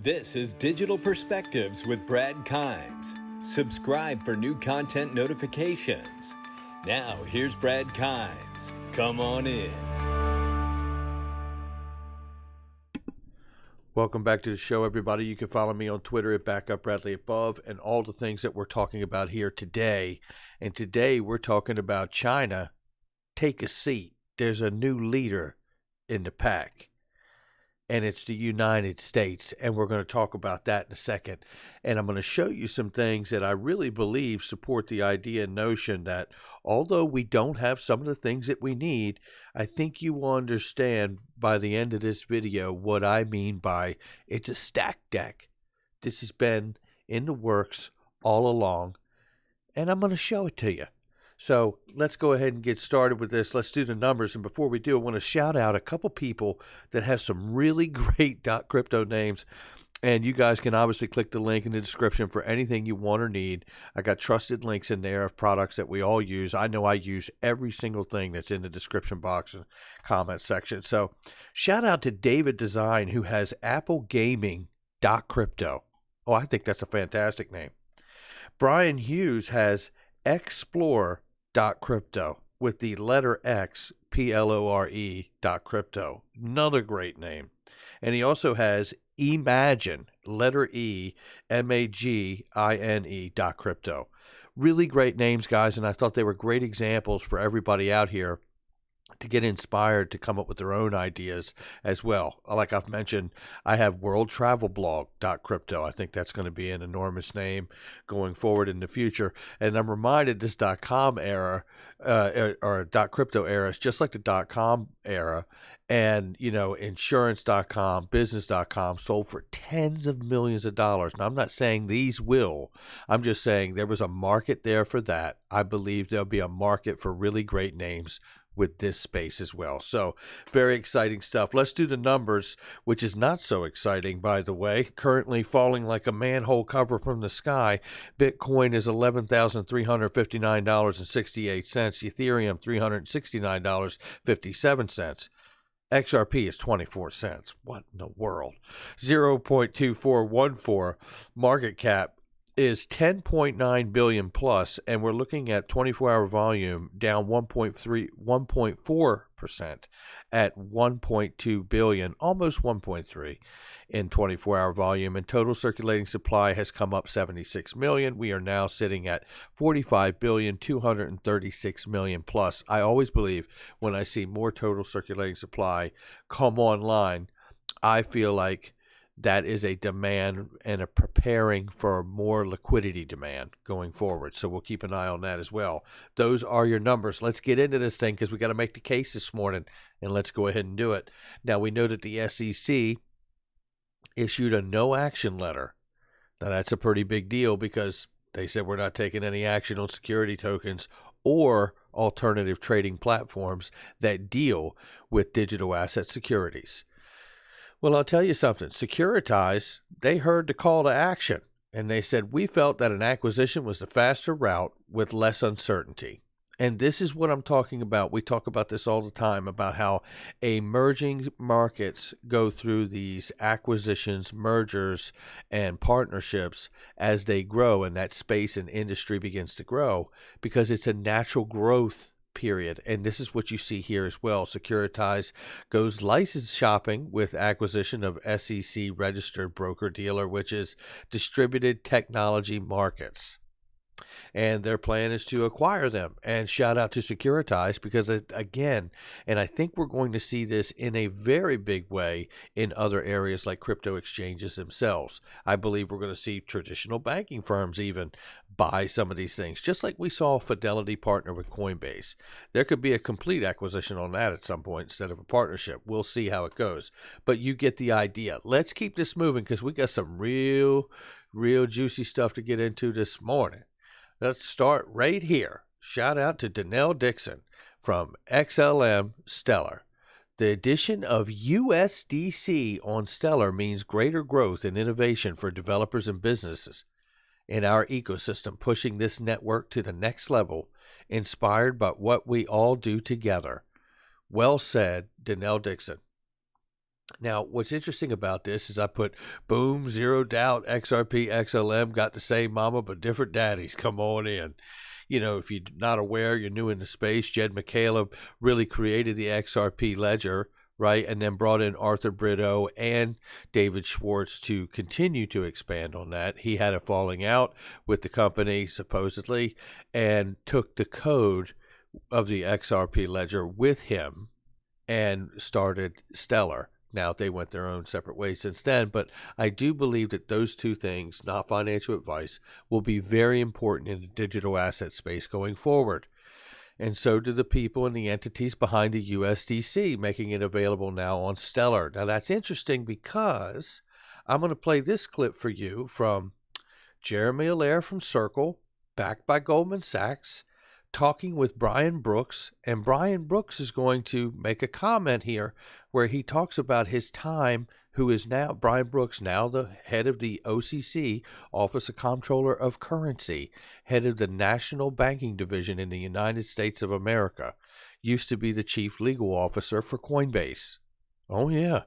This is Digital Perspectives with Brad Kimes. Subscribe for new content notifications. Now, here's Brad Kimes. Come on in. Welcome back to the show, everybody. You can follow me on Twitter at BackupBradleyAbove and all the things that we're talking about here today. And today we're talking about China. Take a seat. There's a new leader in the pack, and it's the United States. And we're going to talk about that in a second. And I'm going to show you some things that I really believe support the idea and notion that although we don't have some of the things that we need, I think you will understand by the end of this video what I mean by it's a stacked deck. This has been in the works all along, and I'm going to show it to you. So let's go ahead and get started with this. Let's do the numbers. And before we do, I want to shout out a couple people that have some really great .crypto names. And you guys can obviously click the link in the description for anything you want or need. I got trusted links in there of products that we all use. I know I use every single thing that's in the description box and comment section. So shout out to David Design, who has Apple Gaming .crypto. Oh, I think that's a fantastic name. Brian Hughes has Explore.crypto with the letter X, Plore .crypto. Another great name. And he also has Imagine, letter E, Magine .crypto. Really great names, guys, and I thought they were great examples for everybody out here to get inspired to come up with their own ideas as well. Like I've mentioned, I have worldtravelblog.crypto. I think that's going to be an enormous name going forward in the future. And I'm reminded this .com era or .crypto era is just like the .com era. And, you know, insurance.com, business.com sold for tens of millions of dollars. Now, I'm not saying these will. I'm just saying there was a market there for that. I believe there'll be a market for really great names with this space as well. So very exciting stuff. Let's do the numbers, which is not so exciting, by the way. Currently falling like a manhole cover from the sky. Bitcoin is $11,359.68. Ethereum, $369.57. XRP is 24 cents. What in the world? 0.2414. Market cap is 10.9 billion plus, and we're looking at 24-hour volume down 1.4% at 1.2 billion, almost 1.3 in 24-hour volume, and total circulating supply has come up 76 million. We are now sitting at 45 billion 236 million plus. I always believe when I see more total circulating supply come online, I feel like that is a demand and a preparing for more liquidity demand going forward. So we'll keep an eye on that as well. Those are your numbers. Let's get into this thing because we got to make the case this morning, and let's go ahead and do it. Now, we know that the SEC issued a no action letter. Now, that's a pretty big deal because they said we're not taking any action on security tokens or alternative trading platforms that deal with digital asset securities. Well, I'll tell you something. Securitize, they heard the call to action, and they said, we felt that an acquisition was the faster route with less uncertainty. And this is what I'm talking about. We talk about this all the time, about how emerging markets go through these acquisitions, mergers, and partnerships as they grow, and that space and industry begins to grow because it's a natural growth period. And this is what you see here as well. Securitize goes license shopping with acquisition of SEC registered broker dealer, which is Distributed Technology Markets. And their plan is to acquire them. And shout out to Securitize because, again, and I think we're going to see this in a very big way in other areas like crypto exchanges themselves. I believe we're going to see traditional banking firms even buy some of these things, just like we saw Fidelity partner with Coinbase. There could be a complete acquisition on that at some point instead of a partnership. We'll see how it goes. But you get the idea. Let's keep this moving because we got some real juicy stuff to get into this morning. Let's start right here. Shout out to Danelle Dixon from XLM Stellar. The addition of USDC on Stellar means greater growth and innovation for developers and businesses in our ecosystem, pushing this network to the next level, inspired by what we all do together. Well said, Danelle Dixon. Now, what's interesting about this is I put boom, zero doubt, XRP, XLM got the same mama but different daddies. Come on in. You know, if you're not aware, you're new in the space, Jed McCaleb really created the XRP ledger, right? And then brought in Arthur Brito and David Schwartz to continue to expand on that. He had a falling out with the company, supposedly, and took the code of the XRP ledger with him and started Stellar. Now, they went their own separate ways since then, but I do believe that those two things, not financial advice, will be very important in the digital asset space going forward. And so do the people and the entities behind the USDC, making it available now on Stellar. Now, that's interesting because I'm going to play this clip for you from Jeremy Allaire from Circle, backed by Goldman Sachs, talking with Brian Brooks, and Brian Brooks is going to make a comment here where he talks about his time, who is now, Brian Brooks, now the head of the OCC, Office of Comptroller of Currency, head of the National Banking Division in the United States of America, used to be the chief legal officer for Coinbase. Oh, yeah.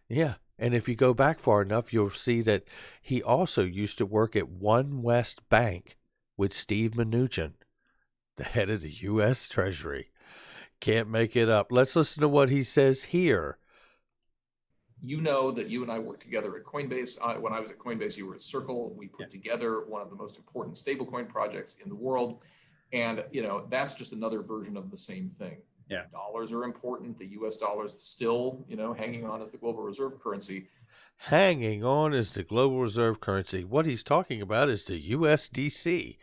Yeah. And if you go back far enough, you'll see that he also used to work at One West Bank with Steve Mnuchin, the head of the U.S. Treasury. Can't make it up. Let's listen to what he says here. You know that you and I worked together at Coinbase. When I was at Coinbase, you were at Circle. We put together one of the most important stablecoin projects in the world. And, you know, that's just another version of the same thing. Yeah. Dollars are important. The U.S. dollar is still, you know, hanging on as the global reserve currency. Hanging on as the global reserve currency. What he's talking about is the USDC.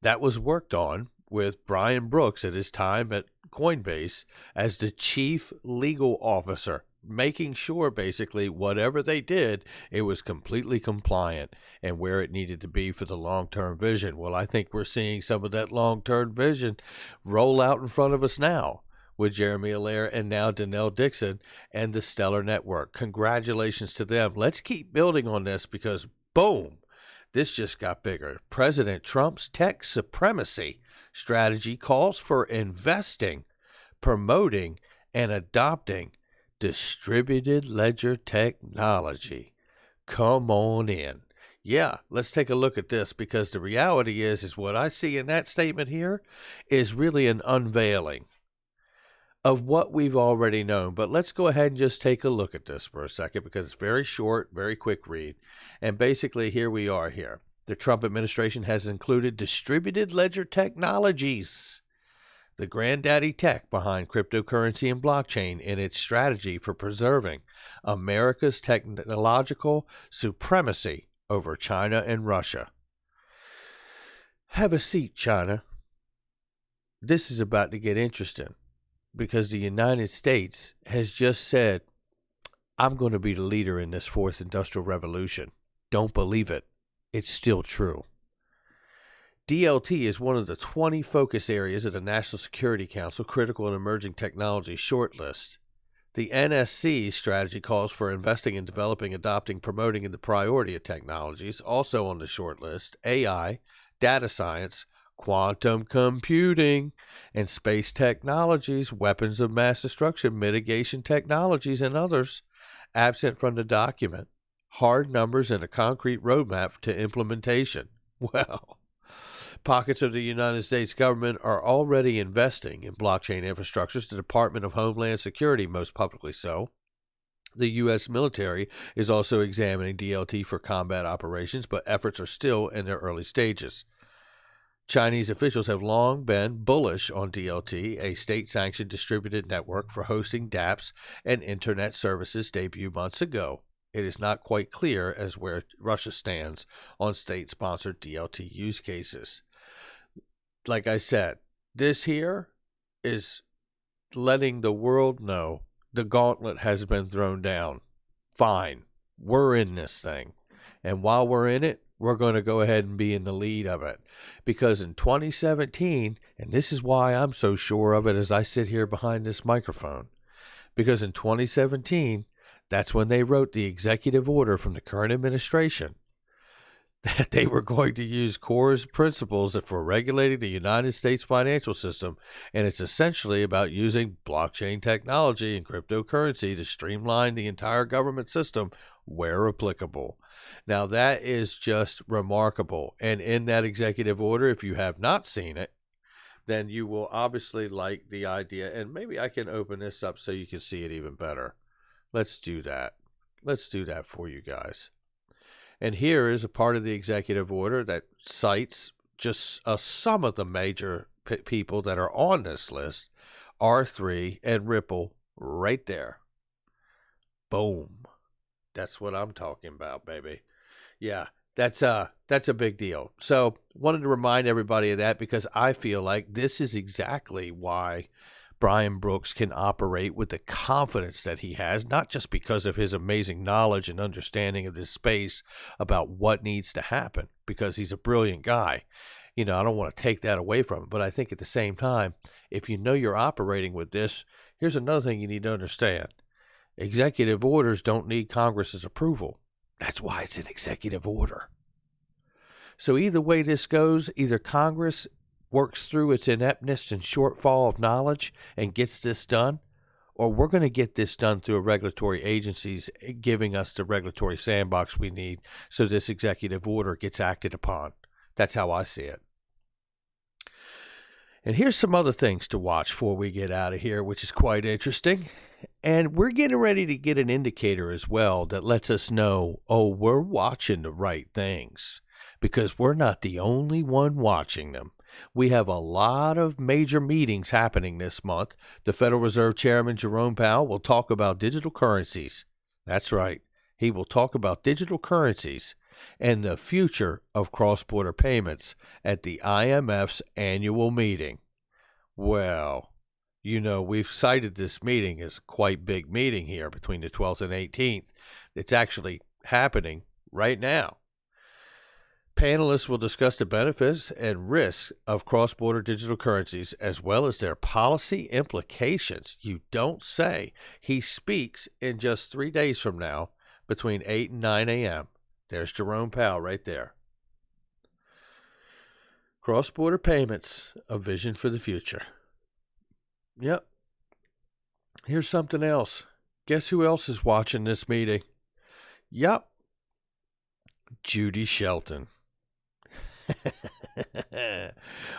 That was worked on with Brian Brooks at his time at Coinbase as the chief legal officer, making sure basically whatever they did, it was completely compliant and where it needed to be for the long-term vision. Well, I think we're seeing some of that long-term vision roll out in front of us now with Jeremy Allaire and now Danelle Dixon and the Stellar Network. Congratulations to them. Let's keep building on this because, boom, this just got bigger. President Trump's tech supremacy strategy calls for investing, promoting, and adopting distributed ledger technology. Come on in. Yeah, let's take a look at this because the reality is what I see in that statement here is really an unveiling of what we've already known. But let's go ahead and just take a look at this for a second because it's very short, very quick read. And basically here we are here. The Trump administration has included distributed ledger technologies, the granddaddy tech behind cryptocurrency and blockchain, in its strategy for preserving America's technological supremacy over China and Russia. Have a seat, China. This is about to get interesting because the United States has just said, I'm going to be the leader in this fourth industrial revolution. Don't believe it. It's still true. DLT is one of the 20 focus areas of the National Security Council Critical and Emerging Technology shortlist. The NSC strategy calls for investing in developing, adopting, promoting, and the priority of technologies. Also on the shortlist, AI, data science, quantum computing, and space technologies, weapons of mass destruction, mitigation technologies, and others. Absent from the document, hard numbers and a concrete roadmap to implementation. Well, pockets of the United States government are already investing in blockchain infrastructures, the Department of Homeland Security most publicly so. The U.S. military is also examining DLT for combat operations, but efforts are still in their early stages. Chinese officials have long been bullish on DLT, a state-sanctioned distributed network for hosting dApps and Internet services debuted months ago. It is not quite clear as where Russia stands on state-sponsored DLT use cases. Like I said, this here is letting the world know the gauntlet has been thrown down. Fine, we're in this thing. And while we're in it, we're going to go ahead and be in the lead of it. Because in 2017, and this is why I'm so sure of it as I sit here behind this microphone, because in 2017, that's when they wrote the executive order from the current administration that they were going to use core principles for regulating the United States financial system, and it's essentially about using blockchain technology and cryptocurrency to streamline the entire government system where applicable. Now, that is just remarkable. And in that executive order, if you have not seen it, then you will obviously like the idea. And maybe I can open this up so you can see it even better. Let's do that. Let's do that for you guys. And here is a part of the executive order that cites just some of the major people that are on this list, R3 and Ripple right there. Boom. That's what I'm talking about, baby. Yeah, that's a big deal. So wanted to remind everybody of that because I feel like this is exactly why Brian Brooks can operate with the confidence that he has, not just because of his amazing knowledge and understanding of this space about what needs to happen, because he's a brilliant guy. I don't want to take that away from him, but I think at the same time, if you know you're operating with this, here's another thing you need to understand. Executive orders don't need Congress's approval. That's why it's an executive order. So either way this goes, either Congress works through its ineptness and shortfall of knowledge and gets this done, or we're going to get this done through regulatory agencies giving us the regulatory sandbox we need so this executive order gets acted upon. That's how I see it. And here's some other things to watch before we get out of here, which is quite interesting. And we're getting ready to get an indicator as well that lets us know, we're watching the right things, because we're not the only one watching them. We have a lot of major meetings happening this month. The Federal Reserve Chairman Jerome Powell will talk about digital currencies. That's right. He will talk about digital currencies and the future of cross-border payments at the IMF's annual meeting. Well, we've cited this meeting as a quite big meeting here between the 12th and 18th. It's actually happening right now. Panelists will discuss the benefits and risks of cross-border digital currencies as well as their policy implications. You don't say. He speaks in just 3 days from now between 8 and 9 a.m. There's Jerome Powell right there. Cross-border payments, a vision for the future. Yep. Here's something else. Guess who else is watching this meeting? Yep. Judy Shelton.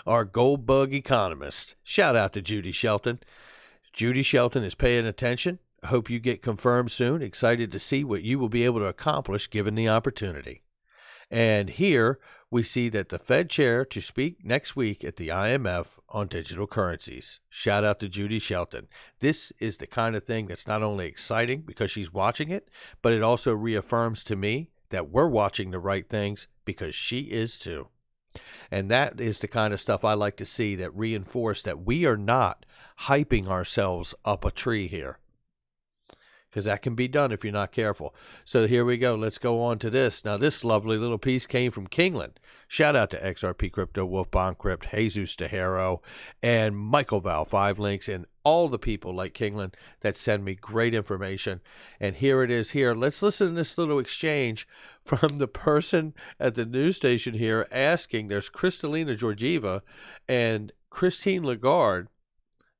Our gold bug economist. Shout out to Judy Shelton. Judy Shelton is paying attention. I hope you get confirmed soon. Excited to see what you will be able to accomplish given the opportunity. And here we see that the Fed chair to speak next week at the IMF on digital currencies. Shout out to Judy Shelton. This is the kind of thing that's not only exciting because she's watching it, but it also reaffirms to me that we're watching the right things because she is too. And that is the kind of stuff I like to see that reinforce that we are not hyping ourselves up a tree here, because that can be done if you're not careful. So here we go. Let's go on to this. Now, this lovely little piece came from Kingland. Shout out to XRP Crypto, Wolf Bond Crypt, Jesus Tejero, and Michael Val 5 Links, and all the people like Kingland that send me great information. And here it is here. Let's listen to this little exchange from the person at the news station here asking. There's Kristalina Georgieva and Christine Lagarde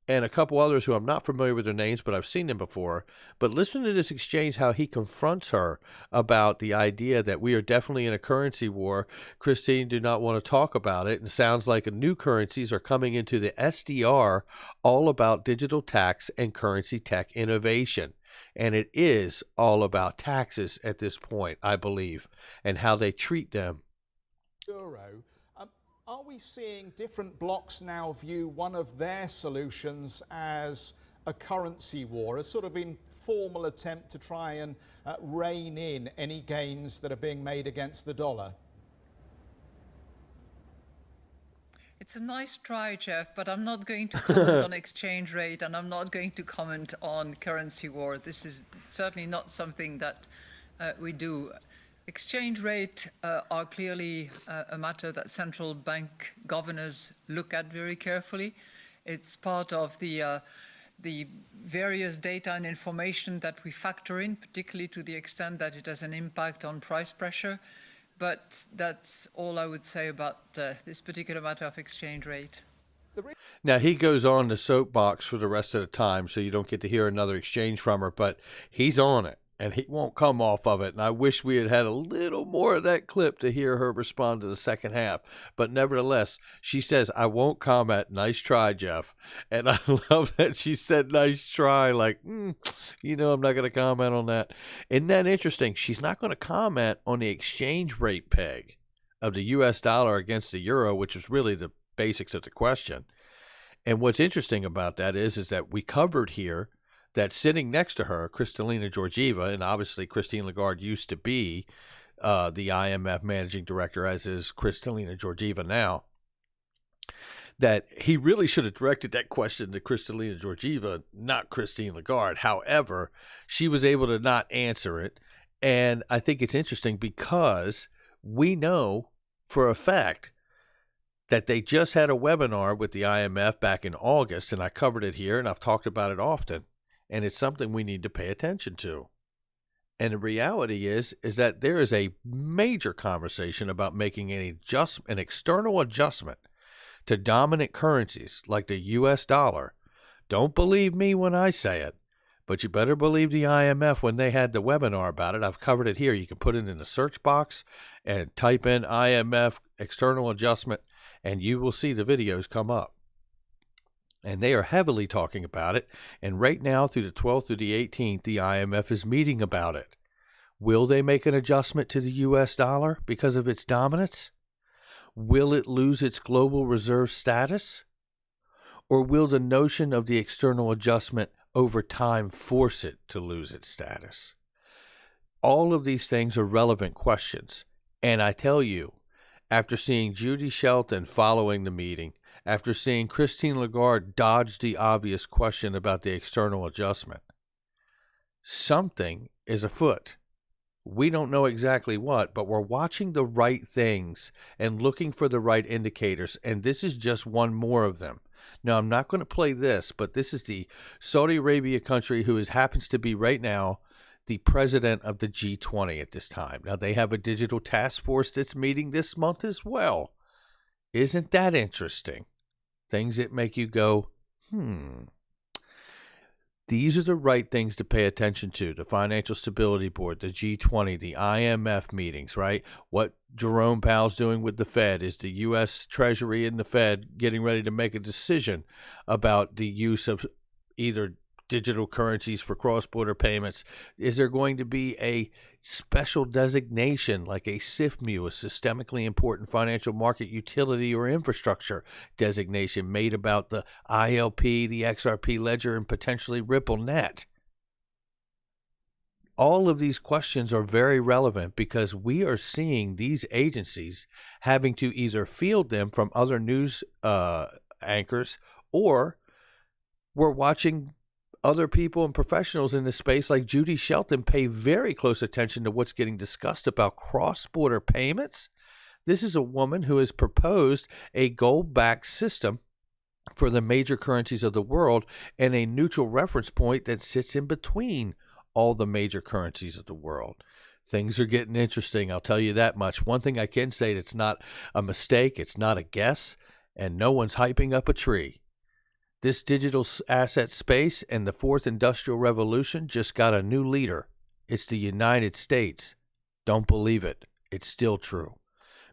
and a couple others who I'm not familiar with their names, but I've seen them before. But listen to this exchange, how he confronts her about the idea that we are definitely in a currency war. Christine did not want to talk about it, and sounds like new currencies are coming into the SDR, all about digital tax and currency tech innovation. And it is all about taxes at this point, I believe, and how they treat them. Euro. Are we seeing different blocs now view one of their solutions as a currency war, a sort of informal attempt to try and rein in any gains that are being made against the dollar? It's a nice try, Jeff, but I'm not going to comment on exchange rate, and I'm not going to comment on currency war. This is certainly not something that we do. Exchange rate are clearly a matter that central bank governors look at very carefully. It's part of the various data and information that we factor in, particularly to the extent that it has an impact on price pressure. But that's all I would say about this particular matter of exchange rate. Now, he goes on the soapbox for the rest of the time, so you don't get to hear another exchange from her, but he's on it, and he won't come off of it. And I wish we had had a little more of that clip to hear her respond to the second half. But nevertheless, she says, I won't comment. Nice try, Jeff. And I love that she said nice try, like, I'm not going to comment on that. Isn't that interesting? She's not going to comment on the exchange rate peg of the U.S. dollar against the euro, which is really the basics of the question. And what's interesting about that is that we covered here that sitting next to her, Kristalina Georgieva, and obviously Christine Lagarde used to be the IMF managing director, as is Kristalina Georgieva now, that he really should have directed that question to Kristalina Georgieva, not Christine Lagarde. However, she was able to not answer it. And I think it's interesting because we know for a fact that they just had a webinar with the IMF back in August, and I covered it here, and I've talked about it often, and it's something we need to pay attention to. And the reality is that there is a major conversation about making an external adjustment to dominant currencies like the U.S. dollar. Don't believe me when I say it, but you better believe the IMF when they had the webinar about it. I've covered it here. You can put it in the search box and type in IMF external adjustment, and you will see the videos come up. And they are heavily talking about it. And right now, through the 12th through the 18th, the IMF is meeting about it. Will they make an adjustment to the U.S. dollar because of its dominance? Will it lose its global reserve status? Or will the notion of the external adjustment over time force it to lose its status? All of these things are relevant questions. And I tell you, after seeing Judy Shelton following the meeting, after seeing Christine Lagarde dodge the obvious question about the external adjustment, something is afoot. We don't know exactly what, but we're watching the right things and looking for the right indicators, and this is just one more of them. Now, I'm not going to play this, but this is the Saudi Arabia country who happens to be right now the president of the G20 at this time. Now, they have a digital task force that's meeting this month as well. Isn't that interesting? Things that make you go, These are the right things to pay attention to. The Financial Stability Board, the G20, the IMF meetings, right? What Jerome Powell's doing with the Fed. Is the U.S. Treasury and the Fed getting ready to make a decision about the use of either digital currencies for cross-border payments? Is there going to be a special designation like a SIFMU, a systemically important financial market utility or infrastructure designation made about the ILP, the XRP ledger, and potentially Ripple Net? All of these questions are very relevant because we are seeing these agencies having to either field them from other news anchors, or we're watching other people and professionals in this space like Judy Shelton pay very close attention to what's getting discussed about cross-border payments. This is a woman who has proposed a gold-backed system for the major currencies of the world and a neutral reference point that sits in between all the major currencies of the world. Things are getting interesting, I'll tell you that much. One thing I can say, it's not a mistake, it's not a guess, and no one's hyping up a tree. This digital asset space and the fourth industrial revolution just got a new leader. It's the United States. Don't believe it. It's still true.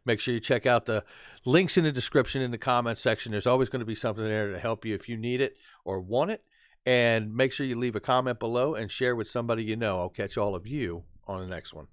Make sure you check out the links in the description in the comment section. There's always going to be something there to help you if you need it or want it. And make sure you leave a comment below and share with somebody you know. I'll catch all of you on the next one.